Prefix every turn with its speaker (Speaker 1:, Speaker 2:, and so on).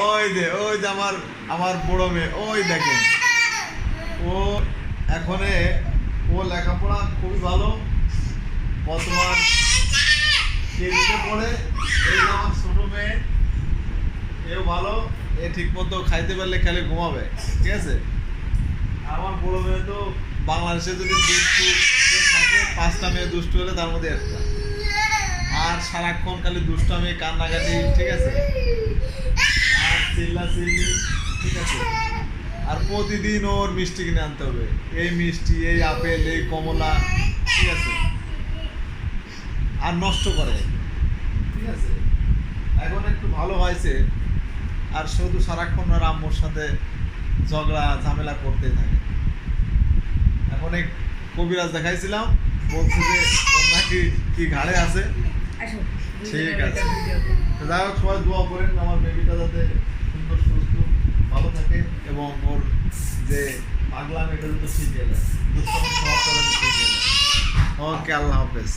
Speaker 1: ওই যে আমার আমার বড় মেয়ে, ওই দেখেন ও এখনে ও লেখাপড়া খুবই ভালো, বর্তমান কেজিতে পড়ে। এই যে আমার ছোট মেয়ে, এও ভালো, এ ঠিক মতো খাইতে পারলে খেলে ঘুমাবে, ঠিক আছে। আমার বড় মেয়ে তো বাংলাদেশে যদি দুষ্টু কেউ থাকে, 5টা মেয়ে দুষ্টু হলে তার মধ্যে একটা, আর সারাক্ষণ খালি দুষ্টামি কান্নাকাটি, ঠিক আছে, আর চিল্লাচিল্লি, ঠিক আছে। আর প্রতিদিন ওর মিষ্টি কিনে আনতে হবে, এই মিষ্টি, এই আপেল, এই কমলা, ঠিক আছে, আর নষ্ট করে, ঠিক আছে। এখন একটু ভালো হয়েছে, আর শুধু সারাক্ষণ ওর আম্মুর সাথে ঝগড়া ঝামেলা করতেই থাকে। এখন এক কবিরাজ দেখাইছিলাম, বলছে যে ওর নাকি কি ঘাড়ে আছে। ঠিক আছে, যাই হোক, সবাই দোয়া করেন আমার বেবিটা যাতে সুন্দর সুস্থ ভালো থাকে, এবং ওর যে পাগলাম এটা যাতে শিখে যায়, দুষ্টমি স্বভাবটা যাতে শিখে যায়। ওকে, আল্লাহ হাফেজ।